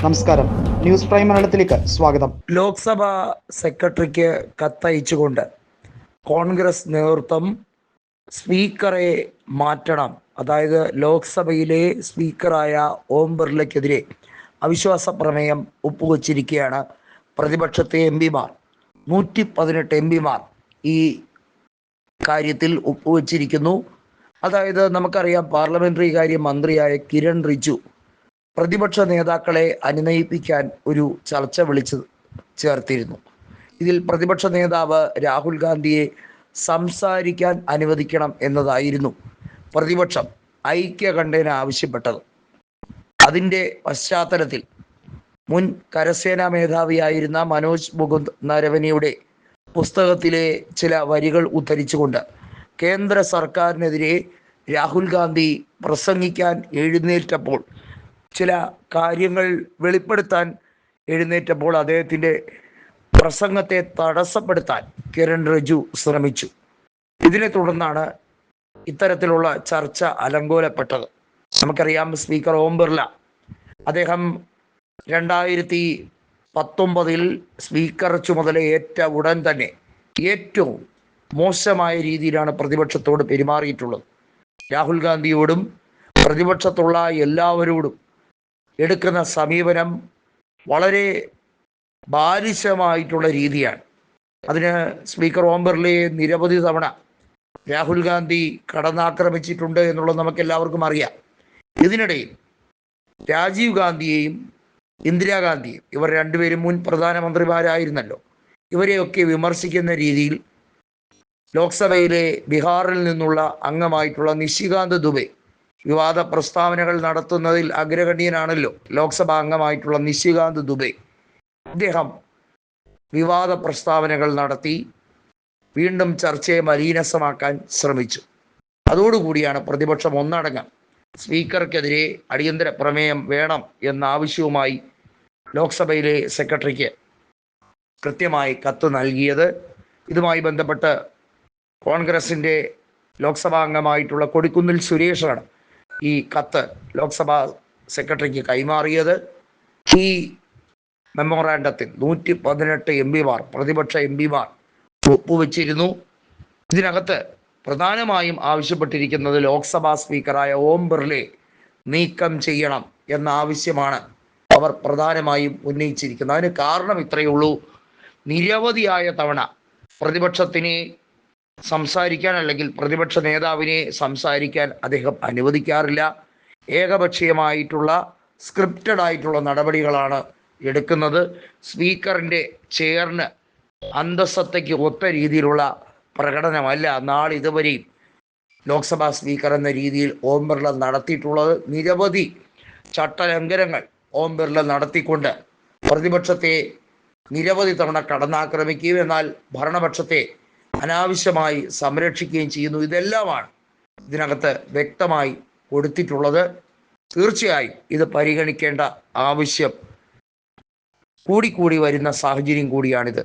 നമസ്കാരം, news prime മലയാളത്തിലേക്ക് സ്വാഗതം. ലോക്സഭാ സെക്രട്ടറിക്ക് കത്തയച്ചുകൊണ്ട് കോൺഗ്രസ് നേതൃത്വം സ്പീക്കറെ മാറ്റണം, അതായത് ലോക്സഭയിലെ സ്പീക്കറായ ഓം ബിർളയ്ക്കെതിരെ അവിശ്വാസ പ്രമേയം ഒപ്പുവച്ചിരിക്കുകയാണ് പ്രതിപക്ഷത്തെ എംപിമാർ. 118 എംപിമാർ ഈ കാര്യത്തിൽ ഒപ്പുവച്ചിരിക്കുന്നു. അതായത് നമുക്കറിയാം, പാർലമെന്ററി കാര്യ മന്ത്രിയായ കിരൺ റിജിജു പ്രതിപക്ഷ നേതാക്കളെ അനുനയിപ്പിക്കാൻ ഒരു ചർച്ച വിളിച്ചു ചേർത്തിരുന്നു. ഇതിൽ പ്രതിപക്ഷ നേതാവ് രാഹുൽ ഗാന്ധിയെ സംസാരിക്കാൻ അനുവദിക്കണം എന്നതായിരുന്നു പ്രതിപക്ഷം ഐക്യകണ്ഠേന ആവശ്യപ്പെട്ടത്. അതിൻ്റെ പശ്ചാത്തലത്തിൽ മുൻ കരസേനാ മേധാവിയായിരുന്ന മനോജ് മുകുന്ദ് നരവനെയുടെ പുസ്തകത്തിലെ ചില വരികൾ ഉദ്ധരിച്ചുകൊണ്ട് കേന്ദ്ര സർക്കാരിനെതിരെ രാഹുൽ ഗാന്ധി പ്രസംഗിക്കാൻ എഴുന്നേറ്റപ്പോൾ, ചില കാര്യങ്ങൾ വെളിപ്പെടുത്താൻ എഴുന്നേറ്റപ്പോൾ അദ്ദേഹത്തിൻ്റെ പ്രസംഗത്തെ തടസ്സപ്പെടുത്താൻ കിരൺ റിജിജു ശ്രമിച്ചു. ഇതിനെ തുടർന്നാണ് ഇത്തരത്തിലുള്ള ചർച്ച അലങ്കോലപ്പെട്ടത്. നമുക്കറിയാം, സ്പീക്കർ ഓം ബിർള അദ്ദേഹം 2019 സ്പീക്കർ ചുമതലയേറ്റ ഉടൻ തന്നെ ഏറ്റവും മോശമായ രീതിയിലാണ് പ്രതിപക്ഷത്തോട് പെരുമാറിയിട്ടുള്ളത്. രാഹുൽ ഗാന്ധിയോടും പ്രതിപക്ഷത്തുള്ള എല്ലാവരോടും എടുക്കുന്ന സമീപനം വളരെ ബാലിശമായിട്ടുള്ള രീതിയാണ്. അതിന് സ്പീക്കർ ഓം ബിർളയെ നിരവധി തവണ രാഹുൽ ഗാന്ധി കടന്നാക്രമിച്ചിട്ടുണ്ട് എന്നുള്ളത് നമുക്കെല്ലാവർക്കും അറിയാം. ഇതിനിടയിൽ രാജീവ് ഗാന്ധിയെയും ഇന്ദിരാഗാന്ധിയും, ഇവർ രണ്ടുപേരും മുൻ പ്രധാനമന്ത്രിമാരായിരുന്നല്ലോ, ഇവരെയൊക്കെ വിമർശിക്കുന്ന രീതിയിൽ ലോക്സഭയിലെ ബീഹാറിൽ നിന്നുള്ള അംഗമായിട്ടുള്ള നിഷികാന്ത് ദുബെ വിവാദ പ്രസ്താവനകൾ നടത്തുന്നതിൽ അഗ്രഗണ്യനാണല്ലോ ലോക്സഭാ അംഗമായിട്ടുള്ള നിഷികാന്ത് ദുബെ. അദ്ദേഹം വിവാദ പ്രസ്താവനകൾ നടത്തി വീണ്ടും ചർച്ചയെ മലീനസമാക്കാൻ ശ്രമിച്ചു. അതോടുകൂടിയാണ് പ്രതിപക്ഷം ഒന്നടങ്കം സ്പീക്കർക്കെതിരെ അടിയന്തര പ്രമേയം വേണം എന്ന ആവശ്യവുമായി ലോക്സഭയിലെ സെക്രട്ടറിക്ക് കൃത്യമായി കത്ത് നൽകിയത്. ഇതുമായി ബന്ധപ്പെട്ട് കോൺഗ്രസിൻ്റെ ലോക്സഭാ അംഗമായിട്ടുള്ള കൊടിക്കുന്നിൽ സുരേഷാണ് ഈ കത്ത് ലോക്സഭാ സെക്രട്ടറിക്ക് കൈമാറിയത്. ഈ മെമ്മോറാണ്ടത്തിൽ 118 എംപിമാർ, പ്രതിപക്ഷ എംപിമാർ ഒപ്പുവെച്ചിരുന്നു. ഇതിനകത്ത് പ്രധാനമായും ആവശ്യപ്പെട്ടിരിക്കുന്നത് ലോക്സഭാ സ്പീക്കറായ ഓം ബിർളയെ നീക്കം ചെയ്യണം എന്ന ആവശ്യമാണ് അവർ പ്രധാനമായും ഉന്നയിച്ചിരിക്കുന്നത്. അതിന് കാരണം ഇത്രയേ ഉള്ളൂ: നിരവധിയായ തവണ പ്രതിപക്ഷത്തിനെ സംസാരിക്കാൻ, അല്ലെങ്കിൽ പ്രതിപക്ഷ നേതാവിനെ സംസാരിക്കാൻ അദ്ദേഹം അനുവദിക്കാറില്ല. ഏകപക്ഷീയമായിട്ടുള്ള സ്ക്രിപ്റ്റഡ് ആയിട്ടുള്ള നടപടികളാണ് എടുക്കുന്നത്. സ്പീക്കറിൻ്റെ ചെയറിന് അന്തസ്സത്തയ്ക്ക് ഒത്ത രീതിയിലുള്ള പ്രകടനമല്ല നാളിതുവരെയും ലോക്സഭാ സ്പീക്കർ എന്ന രീതിയിൽ ഓം ബിർള നടത്തിയിട്ടുള്ളത്. നിരവധി ചട്ടലംഘനങ്ങൾ ഓം ബിർള നടത്തിക്കൊണ്ട് പ്രതിപക്ഷത്തെ നിരവധി തവണ കടന്നാക്രമിക്കുകയും എന്നാൽ ഭരണപക്ഷത്തെ അനാവശ്യമായി സംരക്ഷിക്കുകയും ചെയ്യുന്നു. ഇതെല്ലാമാണ് ഇതിനകത്ത് വ്യക്തമായി കൊടുത്തിട്ടുള്ളത്. തീർച്ചയായും ഇത് പരിഗണിക്കേണ്ട ആവശ്യം കൂടിക്കൂടി വരുന്ന സാഹചര്യം കൂടിയാണിത്.